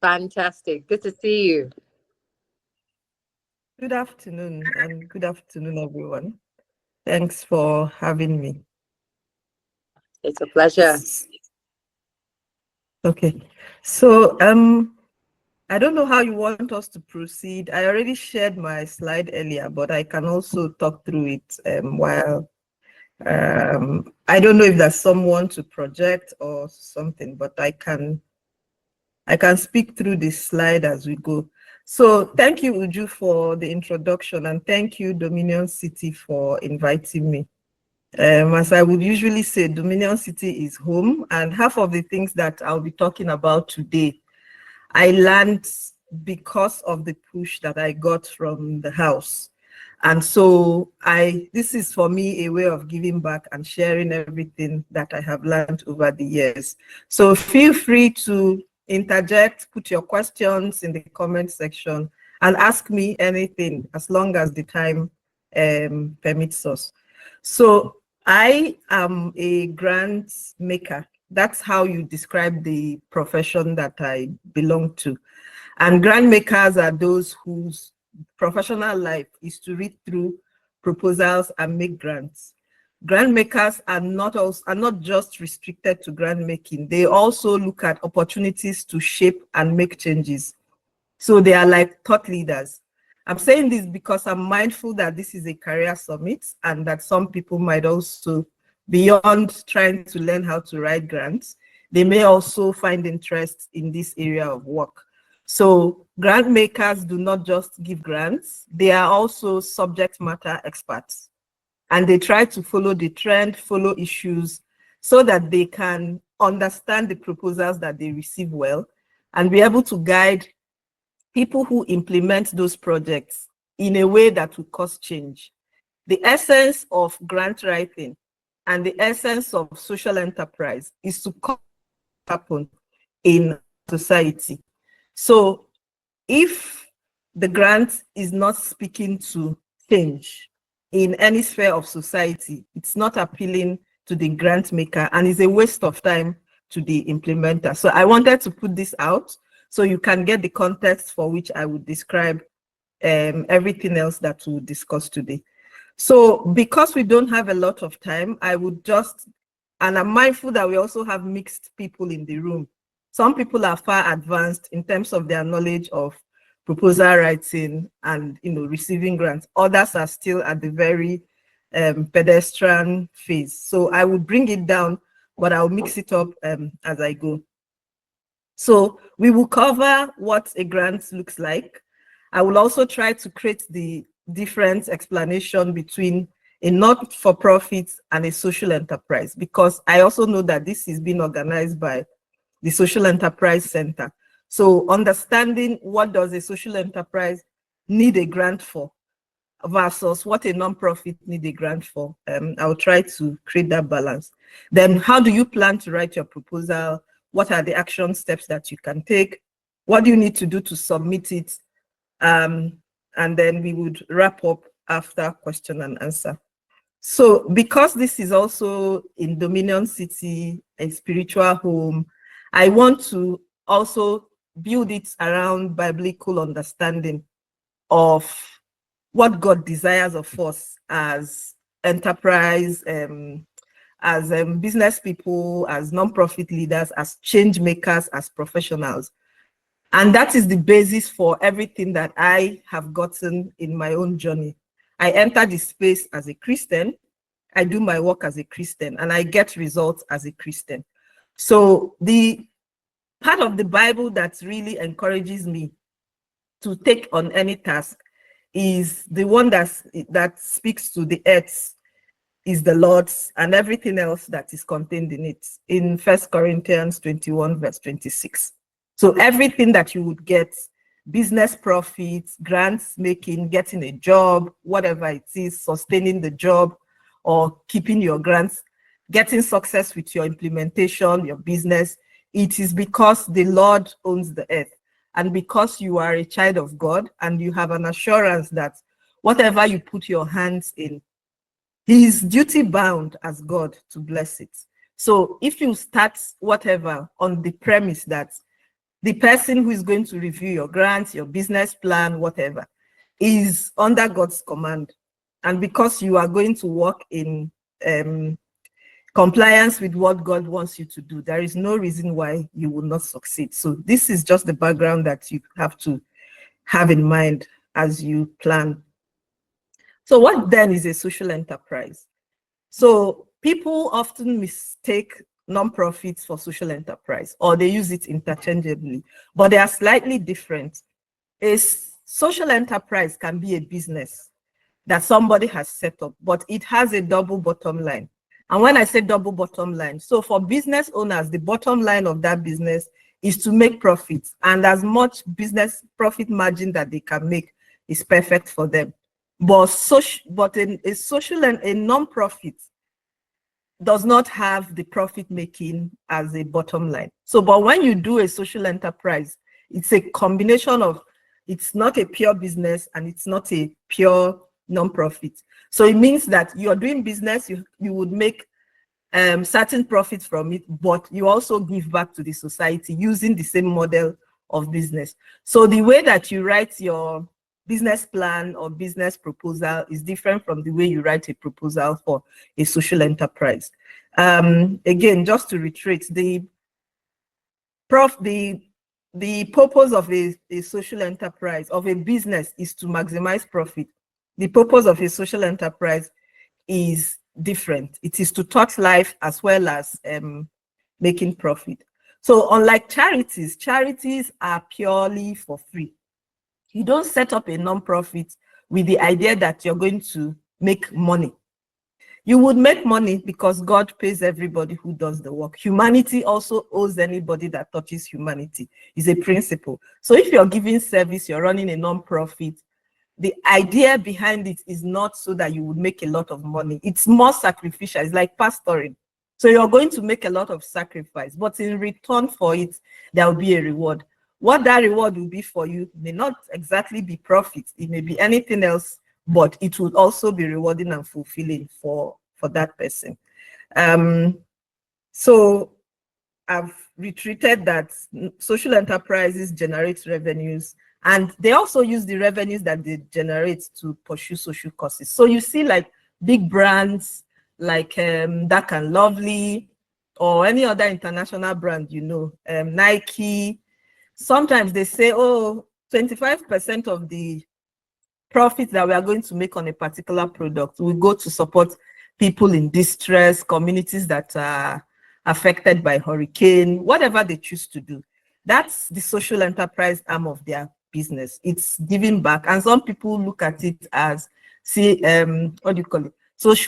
Fantastic. Good to see you. Good afternoon, and good afternoon, everyone. Thanks for having me. It's a pleasure. S- Okay, so I don't know how you want us to proceed. I already shared my slide earlier, but I can also talk through it while I don't know if there's someone to project or something, but I can speak through this slide as we go. So thank you, Uju, for the introduction, and thank you, Dominion City, for inviting me. As I would usually say, Dominion City is home, and half of the things that I'll be talking about today, I learned because of the push that I got from the house. And so this is for me a way of giving back and sharing everything that I have learned over the years. So feel free to interject, put your questions in the comment section, and ask me anything as long as the time permits us. So I am a grant maker. That's how you describe the profession that I belong to. And grant makers are those whose professional life is to read through proposals and make grants. Grant makers are not just restricted to grant making. They also look at opportunities to shape and make changes. So they are like thought leaders. I'm saying this because I'm mindful that this is a career summit and that some people might also, beyond trying to learn how to write grants, they may also find interest in this area of work. So grant makers do not just give grants, they are also subject matter experts. And they try to follow the trend, follow issues, so that they can understand the proposals that they receive well and be able to guide people who implement those projects in a way that will cause change. The essence of grant writing and the essence of social enterprise is to happen in society. So if the grant is not speaking to change in any sphere of society, it's not appealing to the grant maker and is a waste of time to the implementer. So I wanted to put this out so you can get the context for which I would describe everything else that we'll discuss today. So because we don't have a lot of time, I would just, and I'm mindful that we also have mixed people in the room. Some people are far advanced in terms of their knowledge of proposal writing and receiving grants. Others are still at the very pedestrian phase. So I would bring it down, but I'll mix it up as I go. So we will cover what a grant looks like. I will also try to create the different explanation between a not-for-profit and a social enterprise, because I also know that this is being organized by the Social Enterprise Center. So understanding what does a social enterprise need a grant for versus what a non-profit need a grant for. I'll try to create that balance. Then how do you plan to write your proposal? What are the action steps that you can take? What do you need to do to submit it? And then we would wrap up after question and answer. So because this is also in Dominion City, a spiritual home, I want to also build it around biblical understanding of what God desires of us as enterprise, as business people, as non-profit leaders, as change makers, as professionals. And that is the basis for everything that I have gotten in my own journey. I enter the space as a Christian, I do my work as a Christian, and I get results as a Christian. So the part of the Bible that really encourages me to take on any task is the one that speaks to the earth is the Lord's and everything else that is contained in it, in 1 Corinthians 21, verse 26. So everything that you would get, business profits, grants making, getting a job, whatever it is, sustaining the job or keeping your grants, getting success with your implementation, your business, it is because the Lord owns the earth. And because you are a child of God and you have an assurance that whatever you put your hands in, He is duty bound as God to bless it. So if you start whatever on the premise that the person who is going to review your grants, your business plan, whatever, is under God's command. And because you are going to work in compliance with what God wants you to do, there is no reason why you will not succeed. So this is just the background that you have to have in mind as you plan. So what then is a social enterprise? So people often mistake nonprofits for social enterprise, or they use it interchangeably, but they are slightly different. A social enterprise can be a business that somebody has set up, but it has a double bottom line. And when I say double bottom line, so for business owners, the bottom line of that business is to make profits, and as much business profit margin that they can make is perfect for them. But a social and a non-profit does not have the profit making as a bottom line. So, but when you do a social enterprise, it's a combination of, it's not a pure business and it's not a pure non-profit. So it means that you're doing business, you would make certain profits from it, but you also give back to the society using the same model of business. So the way that you write your business plan or business proposal is different from the way you write a proposal for a social enterprise. Again, just to reiterate, the purpose of a social enterprise, of a business, is to maximize profit. The purpose of a social enterprise is different. It is to touch life as well as making profit. So unlike charities, charities are purely for free. You don't set up a non-profit with the idea that you're going to make money. You would make money because God pays everybody who does the work. Humanity also owes anybody that touches humanity. It's a principle. So if you're giving service, you're running a non-profit, the idea behind it is not so that you would make a lot of money. It's more sacrificial. It's like pastoring. So you're going to make a lot of sacrifice, but in return for it, there will be a reward. What that reward will be for you may not exactly be profit. It may be anything else, but it would also be rewarding and fulfilling for that person. So I've retreated that social enterprises generate revenues, and they also use the revenues that they generate to pursue social causes. So you see, like big brands like Dark and Lovely, or any other international brand, Nike, sometimes they say, oh, 25% of the profit that we are going to make on a particular product will go to support people in distress, communities that are affected by hurricane, whatever they choose to do. That's the social enterprise arm of their business. It's giving back. And some people look at it as, what do you call it?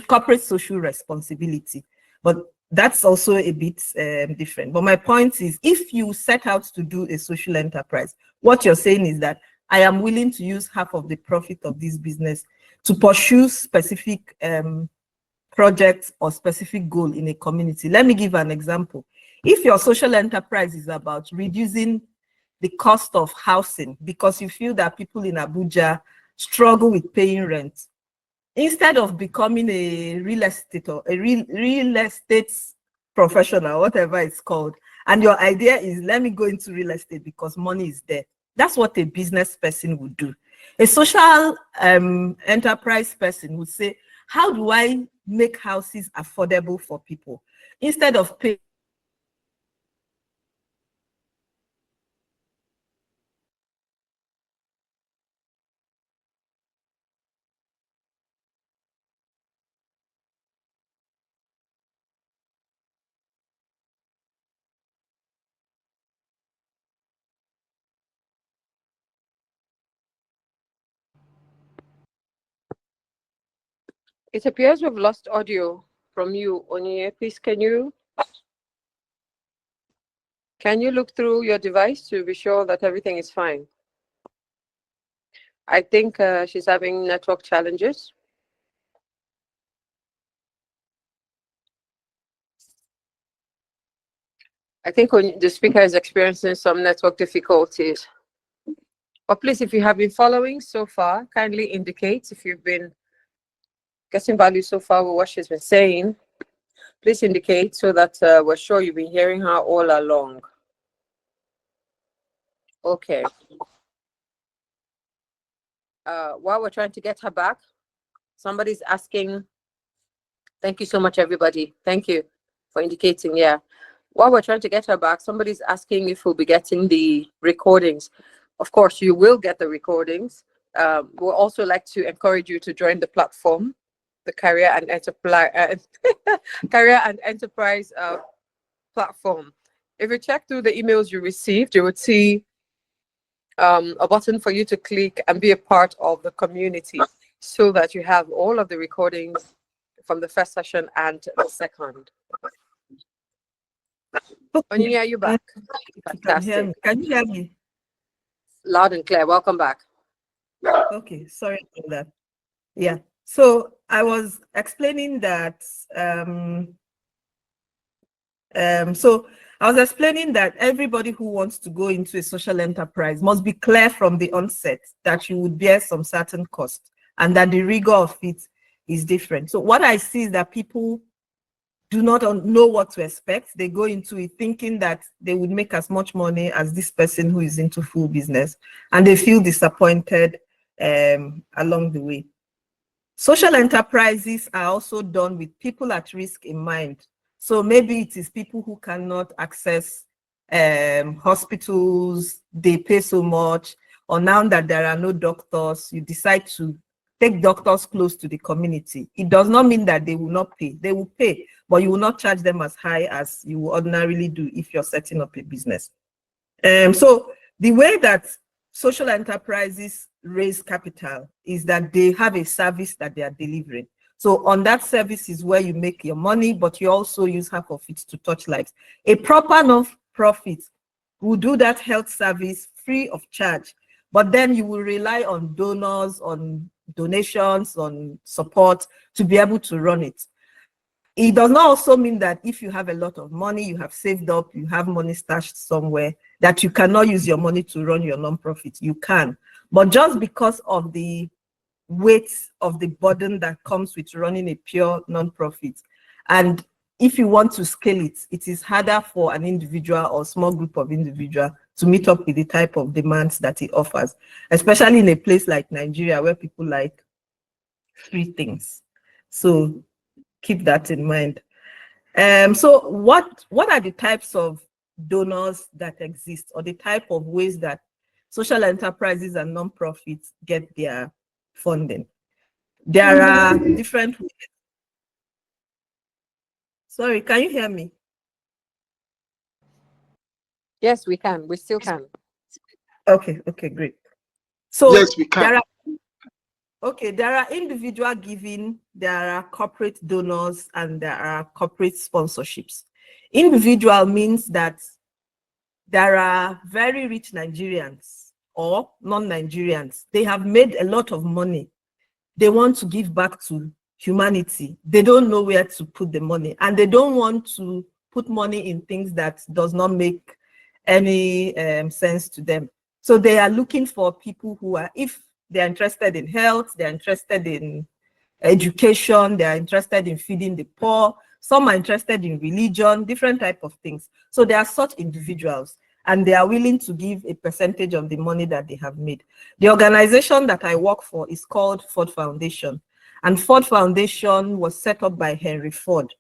Corporate social responsibility. But that's also a bit different. But my point is, if you set out to do a social enterprise, what you're saying is that I am willing to use half of the profit of this business to pursue specific projects or specific goal in a community. Let me give an example. If your social enterprise is about reducing the cost of housing because you feel that people in Abuja struggle with paying rent, instead of becoming a real estate or a real estate professional, whatever it's called, and your idea is, let me go into real estate because money is there. That's what a business person would do. A social enterprise person would say, how do I make houses affordable for people? Instead of paying It appears we've lost audio from you, Onyinye. Please, can you look through your device to be sure that everything is fine? I think she's having network challenges. I think the speaker is experiencing some network difficulties. But please, if you have been following so far, kindly indicate if you've been getting value so far with what she's been saying. Please indicate so that we're sure you've been hearing her all along. Okay. While we're trying to get her back, somebody's asking. Thank you so much, everybody. Thank you for indicating. Yeah. While we're trying to get her back, somebody's asking if we'll be getting the recordings. Of course, you will get the recordings. We'll also like to encourage you to join the platform, the Career and Enterprise Career and Enterprise platform. If you check through the emails you received, you would see a button for you to click and be a part of the community, so that you have all of the recordings from the first session and the second. Onyinye, are you back? Fantastic. Can you hear me? Loud and clear. Welcome back. Okay, sorry about that. Yeah. So I was explaining that everybody who wants to go into a social enterprise must be clear from the onset that you would bear some certain cost and that the rigor of it is different. So what I see is that people do not know what to expect. They go into it thinking that they would make as much money as this person who is into full business, and they feel disappointed along the way. Social enterprises are also done with people at risk in mind. So maybe it is people who cannot access hospitals, they pay so much, or now that there are no doctors, you decide to take doctors close to the community. It does not mean that they will not pay. They will pay, but you will not charge them as high as you would ordinarily do if you're setting up a business. So the way that social enterprises raise capital is that they have a service that they are delivering. So on that service is where you make your money, but you also use half of it to touch lives. A proper non-profit will do that health service free of charge, but then you will rely on donors, on donations, on support to be able to run it. It does not also mean that if you have a lot of money, you have saved up, you have money stashed somewhere, that you cannot use your money to run your nonprofit. You can. But just because of the weight of the burden that comes with running a pure nonprofit, and if you want to scale it, it is harder for an individual or small group of individuals to meet up with the type of demands that it offers, especially in a place like Nigeria where people like free things. So keep that in mind. So what are the types of donors that exist, or the type of ways that social enterprises and nonprofits get their funding? There are different ways. Sorry, can you hear me? Yes, we can. We still can. Okay, great. So yes, we can. There are individual giving, there are corporate donors, and there are corporate sponsorships. Individual means that there are very rich Nigerians or non-Nigerians. They have made a lot of money. They want to give back to humanity. They don't know where to put the money, and they don't want to put money in things that does not make any sense to them. So they are looking for people who are, if they're interested in health, they're interested in education, they're interested in feeding the poor, some are interested in religion, different type of things. So there are such individuals, and they are willing to give a percentage of the money that they have made. The organization that I work for is called Ford Foundation, and Ford Foundation was set up by Henry Ford.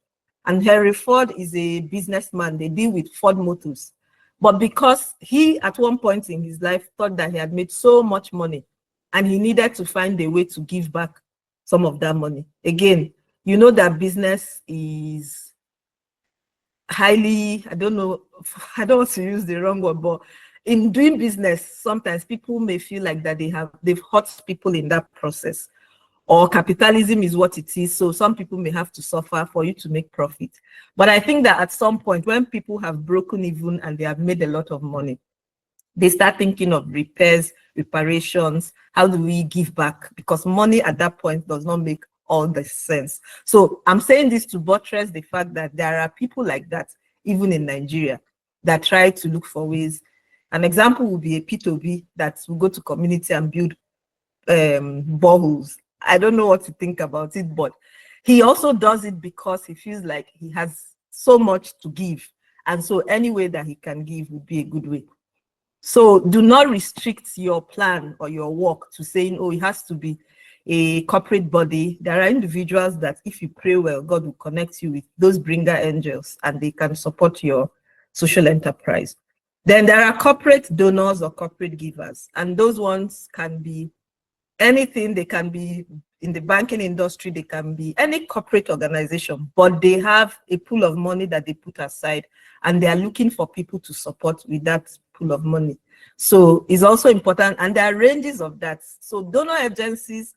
And Henry Ford is a businessman. They deal with Ford Motors. But because he, at one point in his life, thought that he had made so much money and he needed to find a way to give back some of that money. Again, you know that business is highly, I don't want to use the wrong word, but in doing business, sometimes people may feel like that they've hurt people in that process, or capitalism is what it is. So some people may have to suffer for you to make profit. But I think that at some point, when people have broken even and they have made a lot of money, they start thinking of repairs, reparations. How do we give back? Because money at that point does not make all the sense. So I'm saying this to buttress the fact that there are people like that, even in Nigeria, that try to look for ways. An example would be a P2B that will go to community and build boreholes. I don't know what to think about it, but he also does it because he feels like he has so much to give. And so any way that he can give would be a good way. So do not restrict your plan or your work to saying, oh, it has to be a corporate body. There are individuals that if you pray well, God will connect you with those bringer angels and they can support your social enterprise. Then there are corporate donors or corporate givers, and those ones can be anything. They can be in the banking industry, they can be any corporate organization, but they have a pool of money that they put aside and they are looking for people to support with that pool of money. So it's also important, and there are ranges of that. So donor agencies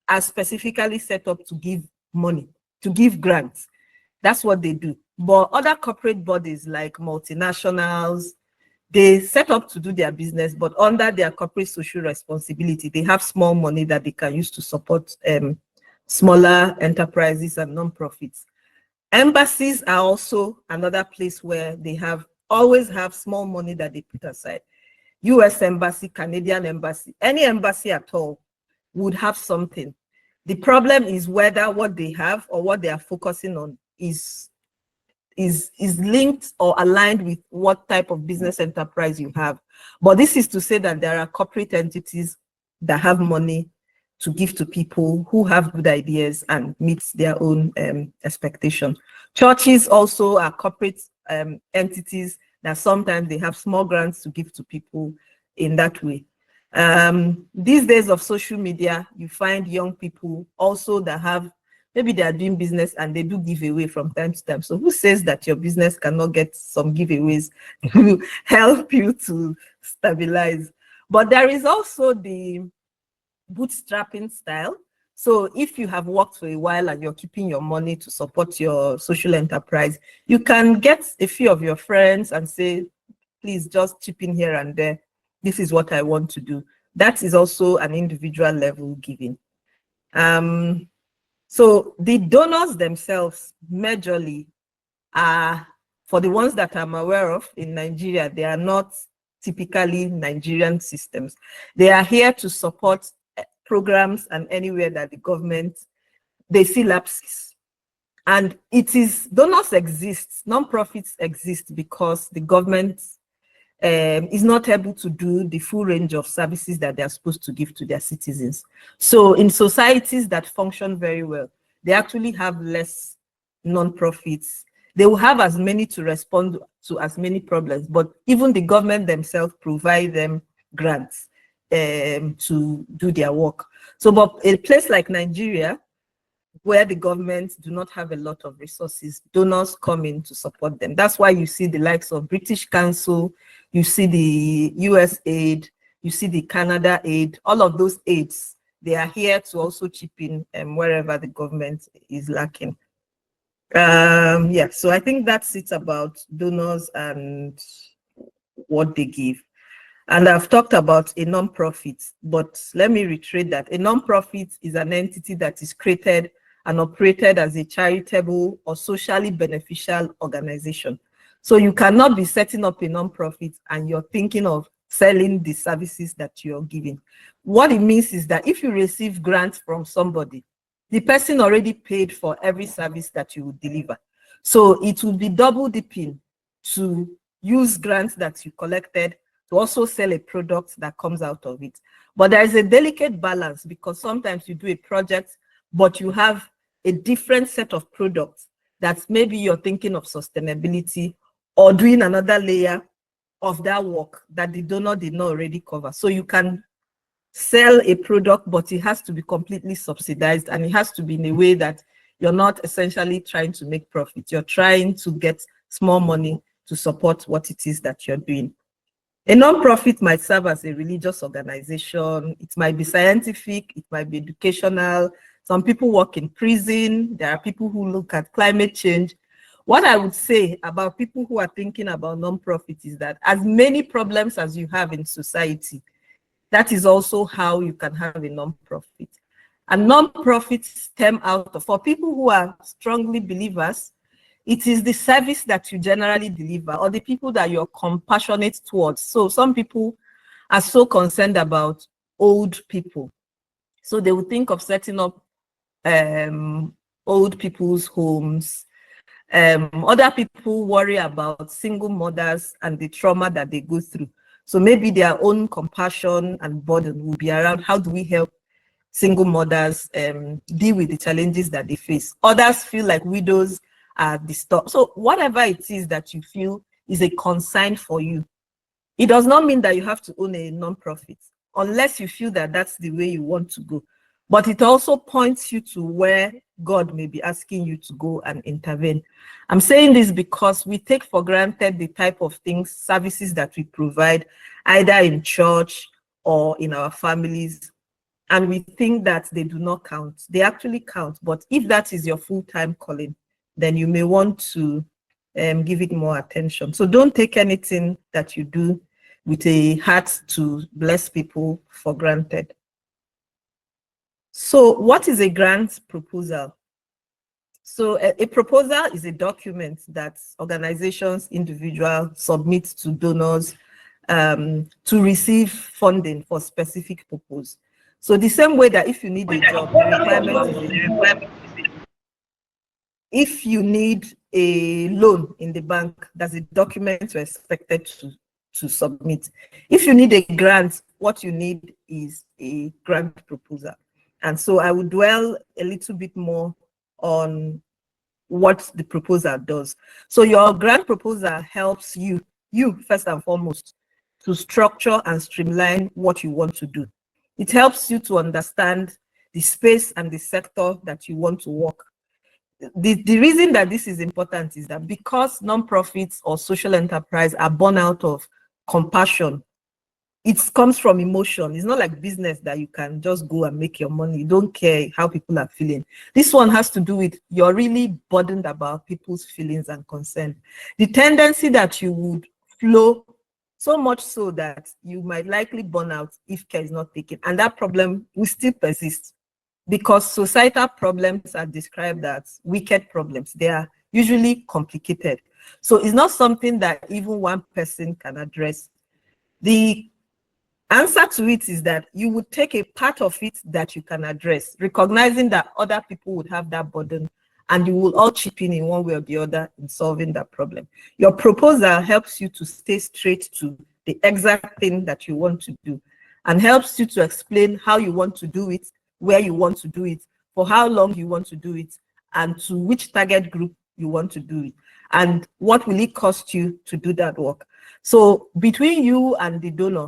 are specifically set up to give money, to give grants. That's what they do. But other corporate bodies like multinationals, they set up to do their business, but under their corporate social responsibility, they have small money that they can use to support smaller enterprises and non-profits. Embassies are also another place where they always have small money that they put aside. US Embassy, Canadian Embassy, any embassy at all would have something. The problem is whether what they have or what they are focusing on is linked or aligned with what type of business enterprise you have. But this is to say that there are corporate entities that have money to give to people who have good ideas and meets their own expectation. Churches also are corporate entities that sometimes they have small grants to give to people in that way. These days of social media, you find young people also that have, maybe they are doing business and they do giveaway from time to time. So who says that your business cannot get some giveaways to help you to stabilize? But there is also the bootstrapping style. So if you have worked for a while and you're keeping your money to support your social enterprise, you can get a few of your friends and say, please just chip in here and there. This is what I want to do. That is also an individual level giving. So the donors themselves majorly are, for the ones that I'm aware of in Nigeria, they are not typically Nigerian systems. They are here to support programs and anywhere that the government, they see lapses. And it is, donors exist, non-profits exist because the government is not able to do the full range of services that they are supposed to give to their citizens. So in societies that function very well, they actually have less non-profits. They will have as many to respond to as many problems, but even the government themselves provide them grants to do their work. So, but a place like Nigeria, where the government do not have a lot of resources, donors come in to support them. That's why you see the likes of British Council, you see the US aid, you see the Canada aid, all of those aids, they are here to also chip in wherever the government is lacking. Yeah, so I think that's it about donors and what they give. And I've talked about a non-profit, but let me reiterate that a non-profit is an entity that is created and operated as a charitable or socially beneficial organization. So you cannot be setting up a non-profit and you're thinking of selling the services that you're giving. What it means is that if you receive grants from somebody, the person already paid for every service that you would deliver. So it will be double dipping to use grants that you collected to also sell a product that comes out of it. But there is a delicate balance because sometimes you do a project, but you have a different set of products that maybe you're thinking of sustainability or doing another layer of that work that the donor did not already cover. So you can sell a product, but it has to be completely subsidized and it has to be in a way that you're not essentially trying to make profit. You're trying to get small money to support what it is that you're doing. A non-profit might serve as a religious organization. It might be scientific, it might be educational. Some people work in prison. There are people who look at climate change. What I would say about people who are thinking about non-profit is that as many problems as you have in society, that is also how you can have a non-profit. And non-profits stem out of, for people who are strongly believers, it is the service that you generally deliver or the people that you're compassionate towards. So some people are so concerned about old people. So they would think of setting up old people's homes. Other people worry about single mothers and the trauma that they go through. So maybe their own compassion and burden will be around how do we help single mothers deal with the challenges that they face. Others feel like widows are disturbed. So whatever it is that you feel is a concern for you, it does not mean that you have to own a non-profit unless you feel that that's the way you want to go. But it also points you to where God may be asking you to go and intervene. I'm saying this because we take for granted the type of things, services that we provide, either in church or in our families, and we think that they do not count. They actually count, but if that is your full-time calling, then you may want to give it more attention. So don't take anything that you do with a heart to bless people for granted. So what is a grant proposal? So a proposal is a document that organizations, individuals submit to donors to receive funding for specific purpose. So the same way that if you need a job, the requirement is if you need a loan in the bank, that's a document you're expected to submit. If you need a grant, what you need is a grant proposal. And so I will dwell a little bit more on what the proposal does. So your grant proposal helps you first and foremost, to structure and streamline what you want to do. It helps you to understand the space and the sector that you want to work. The reason that this is important is that because nonprofits or social enterprise are born out of compassion, it comes from emotion. It's not like business that you can just go and make your money. You don't care how people are feeling. This one has to do with you're really burdened about people's feelings and concern. The tendency that you would flow so much so that you might likely burn out if care is not taken. And that problem will still persist because societal problems are described as wicked problems. They are usually complicated. So it's not something that even one person can address. The answer to it is that you would take a part of it that you can address, recognizing that other people would have that burden, and you will all chip in one way or the other in solving that problem. Your proposal helps you to stay straight to the exact thing that you want to do and helps you to explain how you want to do it, where you want to do it, for how long you want to do it, and to which target group you want to do it, and what will it cost you to do that work. So between you and the donor,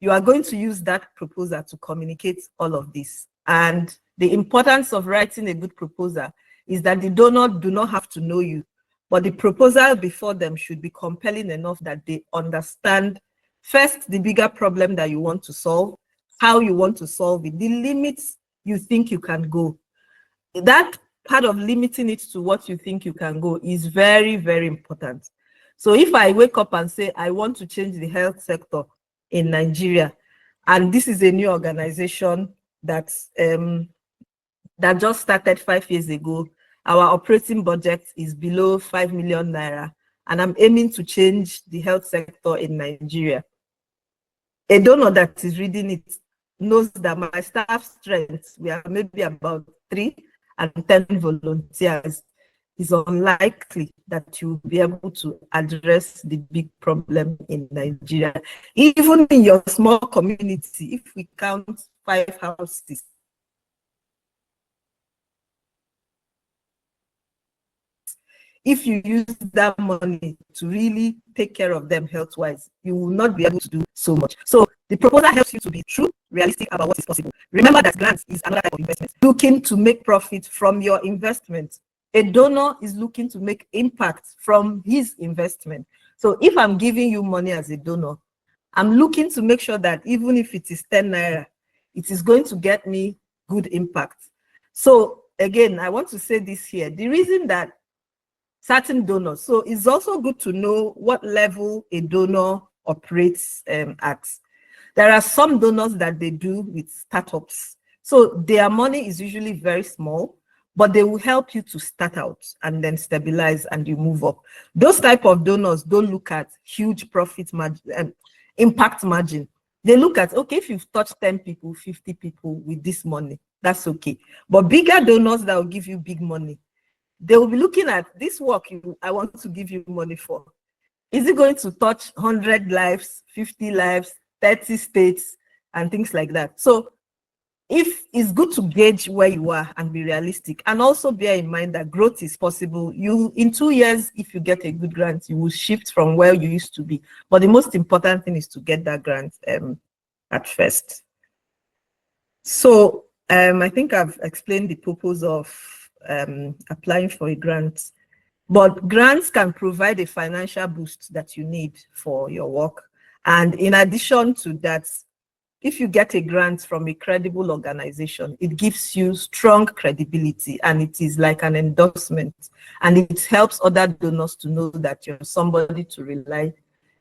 you are going to use that proposal to communicate all of this. And the importance of writing a good proposal is that the donor do not have to know you, but the proposal before them should be compelling enough that they understand first the bigger problem that you want to solve, how you want to solve it, the limits you think you can go. That part of limiting it to what you think you can go is very, very important. So if I wake up and say, I want to change the health sector in Nigeria, and this is a new organization that just started 5 years ago, our operating budget is below 5 million naira, and I'm aiming to change the health sector in Nigeria. A donor that is reading it knows that my staff strength, we are maybe about 3 and 10 volunteers, is unlikely that you'll be able to address the big problem in Nigeria. Even in your small community, if we count 5 houses, if you use that money to really take care of them health-wise, you will not be able to do so much. So the proposal helps you to be true, realistic about what is possible. Remember that grants is another type of investment. Looking to make profit from your investment. A donor is looking to make impact from his investment. So if I'm giving you money as a donor, I'm looking to make sure that even if it is 10 naira, it is going to get me good impact. So again, I want to say this here. The reason that certain donors, so it's also good to know what level a donor operates at. There are some donors that they do with startups. So their money is usually very small, but they will help you to start out and then stabilize and you move up. Those type of donors don't look at huge profit margin, impact margin. They look at, okay, if you've touched 10 people, 50 people with this money, that's okay. But bigger donors that will give you big money, they will be looking at this work I want to give you money for. Is it going to touch 100 lives, 50 lives, 30 states, and things like that? So if it's good to gauge where you are and be realistic, and also bear in mind that growth is possible. You, in 2 years, if you get a good grant, you will shift from where you used to be. But the most important thing is to get that grant at first. So I think I've explained the purpose of applying for a grant. But grants can provide a financial boost that you need for your work. And in addition to that, if you get a grant from a credible organization, it gives you strong credibility, and it is like an endorsement. And it helps other donors to know that you're somebody to rely,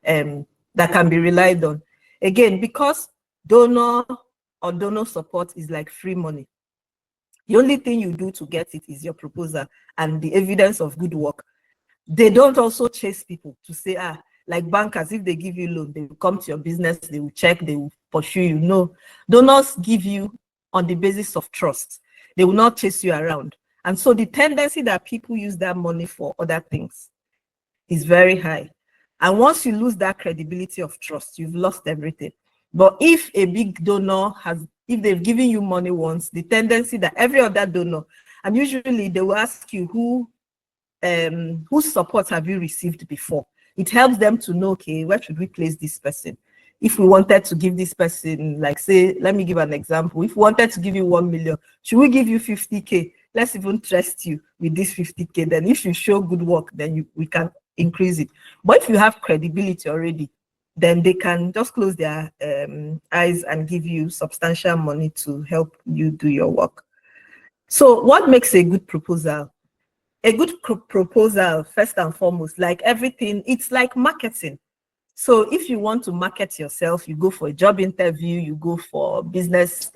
that can be relied on. Again, because donor or donor support is like free money. The only thing you do to get it is your proposal and the evidence of good work. They don't also chase people to say, like bankers, if they give you loan, they will come to your business, they will check, they will pursue you. No, donors give you on the basis of trust. They will not chase you around. And so the tendency that people use that money for other things is very high. And once you lose that credibility of trust, you've lost everything. But if a big donor if they've given you money once, the tendency that every other donor, and usually they will ask you whose support have you received before? It helps them to know, okay, where should we place this person? If we wanted to give this person, like say, let me give an example. If we wanted to give you 1 million, should we give you 50K? Let's even trust you with this 50K. Then if you show good work, then we can increase it. But if you have credibility already, then they can just close their eyes and give you substantial money to help you do your work. So what makes a good proposal? A good proposal, first and foremost, like everything, it's like marketing. So if you want to market yourself, you go for a job interview, you go for business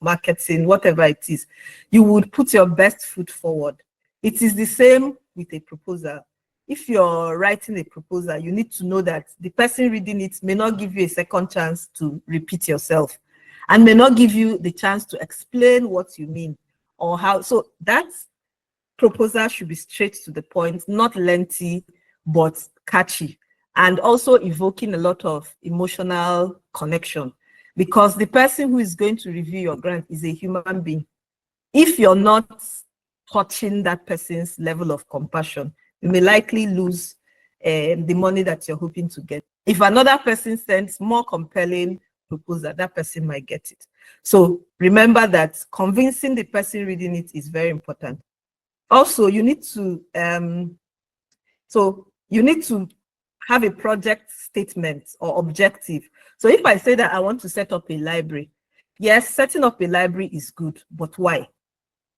marketing, whatever it is, you would put your best foot forward. It is the same with a proposal. If you're writing a proposal, you need to know that the person reading it may not give you a second chance to repeat yourself and may not give you the chance to explain what you mean or how. So that's proposal should be straight to the point, not lengthy, but catchy, and also evoking a lot of emotional connection, because the person who is going to review your grant is a human being. If you're not touching that person's level of compassion, you may likely lose the money that you're hoping to get. If another person sends more compelling proposal, that person might get it. So remember that convincing the person reading it is very important. Also, you need to have a project statement or objective. So if I say that I want to set up a library, yes, setting up a library is good, but why?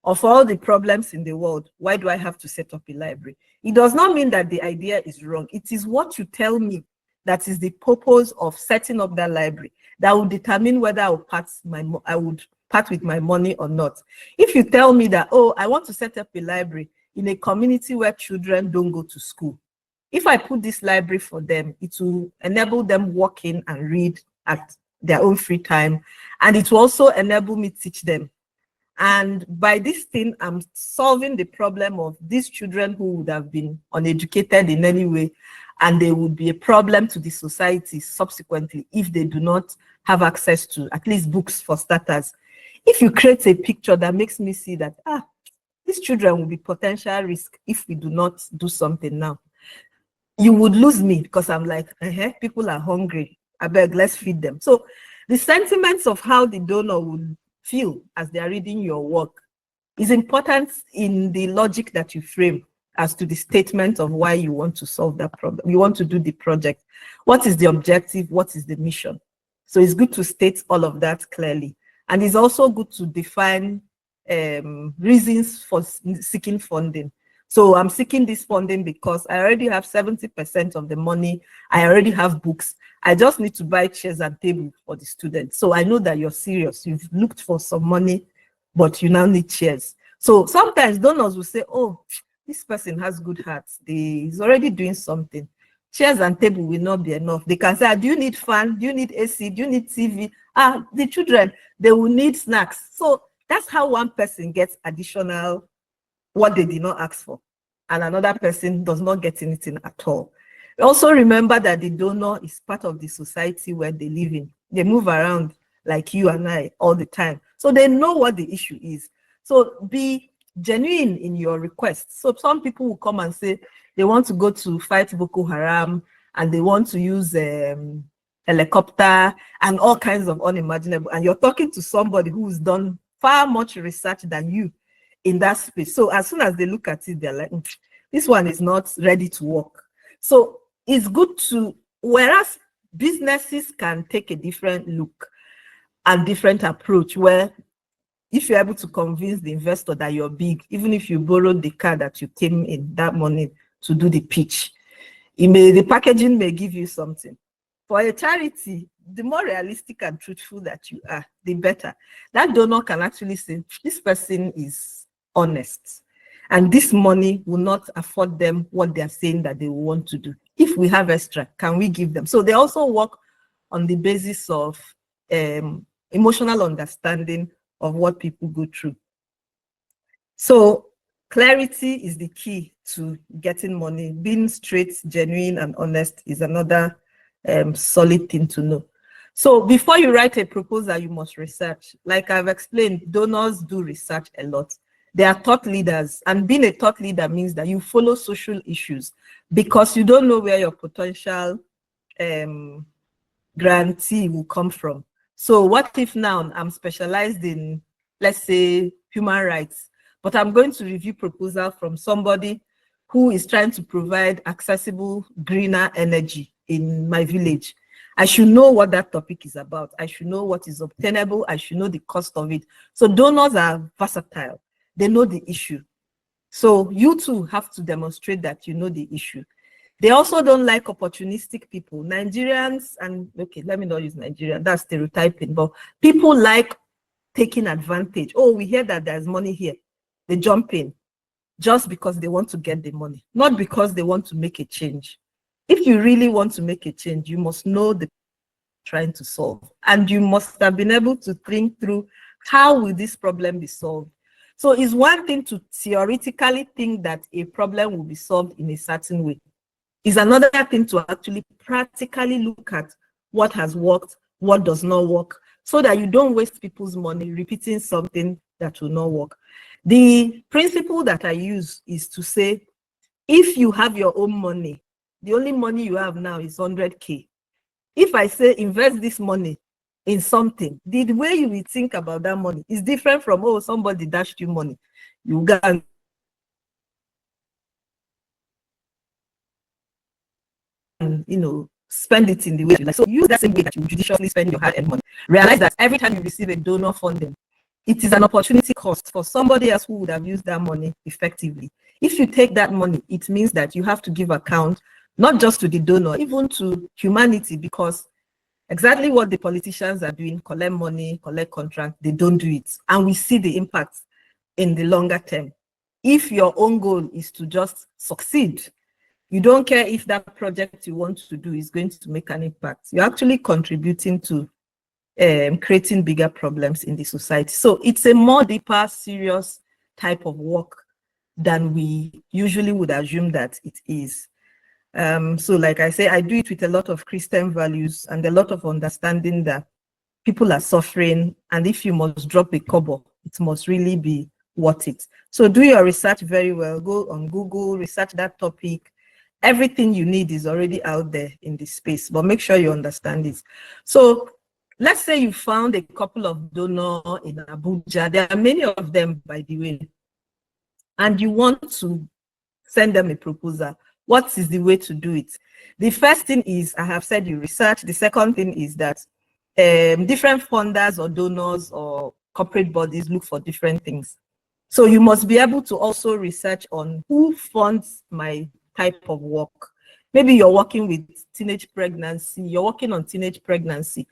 Of all the problems in the world, why do I have to set up a library? It does not mean that the idea is wrong. It is what you tell me that is the purpose of setting up that library that will determine whether I would part with my money or not. If you tell me that, oh, I want to set up a library in a community where children don't go to school, if I put this library for them, it will enable them walk in and read at their own free time, and it will also enable me to teach them. And by this thing, I'm solving the problem of these children who would have been uneducated in any way, and they would be a problem to the society subsequently if they do not have access to at least books for starters. If you create a picture that makes me see that, these children will be potential risk if we do not do something now, you would lose me, because I'm like, people are hungry. I beg, let's feed them. So the sentiments of how the donor would feel as they are reading your work is important in the logic that you frame as to the statement of why you want to solve that problem. You want to do the project. What is the objective? What is the mission? So it's good to state all of that clearly. And it's also good to define reasons for seeking funding. So I'm seeking this funding because I already have 70% of the money. I already have books. I just need to buy chairs and tables for the students. So I know that you're serious. You've looked for some money, but you now need chairs. So sometimes donors will say, oh, this person has good hearts. He's already doing something. Chairs and table will not be enough. They can say, do you need fan? Do you need AC? Do you need TV? The children, they will need snacks. So that's how one person gets additional what they did not ask for, and another person does not get anything at all. Also remember that the donor is part of the society where they live in. They move around like you and I all the time. So they know what the issue is. So be genuine in your requests. So some people will come and say they want to go to fight Boko Haram and they want to use helicopter and all kinds of unimaginable. And you're talking to somebody who's done far much research than you in that space. So as soon as they look at it, they're like, this one is not ready to work. So it's good to, whereas businesses can take a different look and different approach, where if you're able to convince the investor that you're big, even if you borrowed the car that you came in that morning to do the pitch, the packaging may give you something. For a charity, the more realistic and truthful that you are, the better. That donor can actually say, this person is honest, and this money will not afford them what they're saying that they will want to do. If we have extra, can we give them? So they also work on the basis of emotional understanding of what people go through. So clarity is the key to getting money. Being straight, genuine, and honest is another solid thing to know. So before you write a proposal, you must research. Like I've explained, donors do research a lot. They are thought leaders, and being a thought leader means that you follow social issues, because you don't know where your potential grantee will come from. So what if now I'm specialized in, let's say, human rights, but I'm going to review proposal from somebody who is trying to provide accessible, greener energy in my village. I should know what that topic is about. I should know what is obtainable. I should know the cost of it. So donors are versatile. They know the issue. So you too have to demonstrate that you know the issue. They also don't like opportunistic people. Nigerians, and okay, let me not use Nigerian, that's stereotyping, but people like taking advantage. Oh, we hear that there's money here. They jump in just because they want to get the money, not because they want to make a change. If you really want to make a change, you must know the trying to solve, and you must have been able to think through how will this problem be solved. So it's one thing to theoretically think that a problem will be solved in a certain way. It's another thing to actually practically look at what has worked, what does not work, so that you don't waste people's money repeating something that will not work. The principle that I use is to say, if you have your own money, the only money you have now is 100K. If I say invest this money in something, the way you will think about that money is different from, oh, somebody dashed you money. You go and spend it in the way you like. So use that same way that you judiciously spend your hard-earned money. Realize that every time you receive a donor funding, it is an opportunity cost for somebody else who would have used that money effectively. If you take that money, it means that you have to give account, not just to the donor, even to humanity, because exactly what the politicians are doing, collect money, collect contract, they don't do it. And we see the impact in the longer term. If your own goal is to just succeed, you don't care if that project you want to do is going to make an impact. You're actually contributing to creating bigger problems in the society. So it's a more deeper, serious type of work than we usually would assume that it is. So like I say, I do it with a lot of Christian values and a lot of understanding that people are suffering, and if you must drop a kobo, it must really be worth it. So do your research very well. Go on Google, research that topic. Everything you need is already out there in this space, but make sure you understand it. So let's say you found a couple of donors in Abuja. There are many of them, by the way, and you want to send them a proposal. What is the way to do it? The first thing is, I have said you research. The second thing is that different funders or donors or corporate bodies look for different things. So you must be able to also research on who funds my type of work. Maybe you're working with teenage pregnancy, you're working on teenage pregnancy.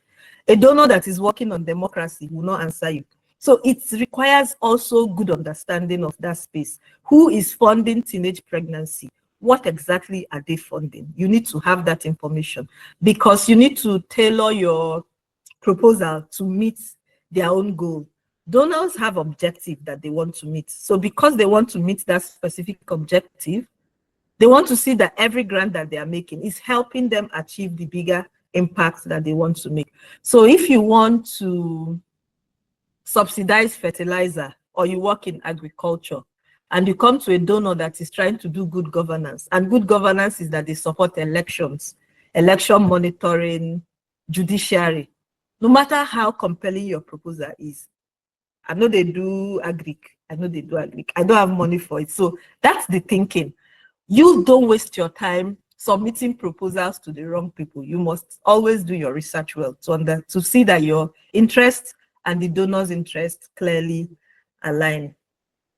A donor that is working on democracy will not answer you. So it requires also good understanding of that space. Who is funding teenage pregnancy? What exactly are they funding? You need to have that information, because you need to tailor your proposal to meet their own goal. Donors have objective that they want to meet. So because they want to meet that specific objective, They want to see that every grant that they are making is helping them achieve the bigger impact that they want to make. So if you want to subsidize fertilizer or you work in agriculture and you come to a donor that is trying to do good governance, and good governance is that they support elections, election monitoring, judiciary, no matter how compelling your proposal is. I know they do agric. I don't have money for it. So that's the thinking. You don't waste your time submitting proposals to the wrong people. You must always do your research well to see that your interest and the donor's interest clearly align.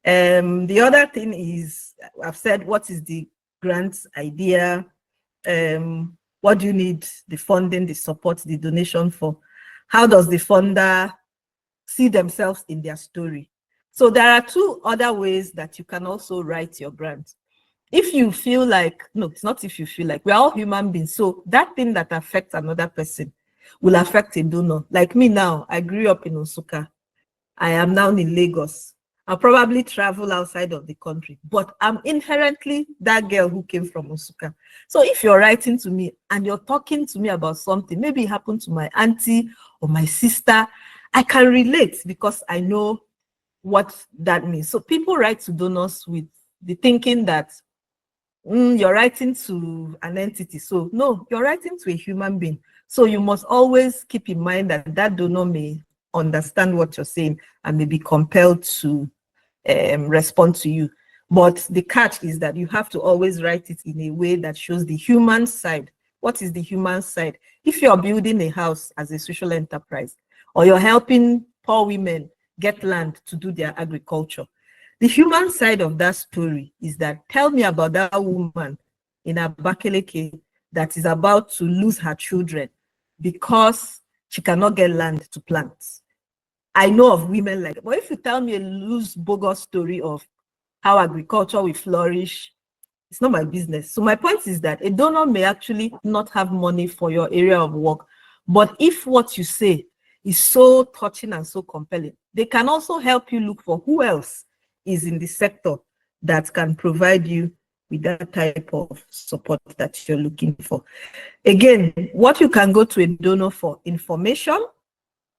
The other thing is, I've said, what is the grant idea? What do you need the funding, the support, the donation for? How does the funder see themselves in their story? So there are two other ways that you can also write your grant. If you feel like, no, it's not if you feel like, we're all human beings. So that thing that affects another person will affect a donor. Like me now, I grew up in Osuka. I am now in Lagos. I'll probably travel outside of the country, but I'm inherently that girl who came from Osuka. So if you're writing to me and you're talking to me about something, maybe it happened to my auntie or my sister, I can relate because I know what that means. So people write to donors with the thinking that you're writing to an entity. So no, you're writing to a human being. So you must always keep in mind that that donor may understand what you're saying and may be compelled to respond to you. But the catch is that you have to always write it in a way that shows the human side. What is the human side? If you're building a house as a social enterprise, or you're helping poor women get land to do their agriculture, the human side of that story is that, tell me about that woman in Abakaliki that is about to lose her children because she cannot get land to plant. I know of women like that. But if you tell me a loose, bogus story of how agriculture will flourish, it's not my business. So my point is that a donor may actually not have money for your area of work, but if what you say is so touching and so compelling, they can also help you look for who else is in the sector that can provide you with that type of support that you're looking for. Again, what you can go to a donor for: information,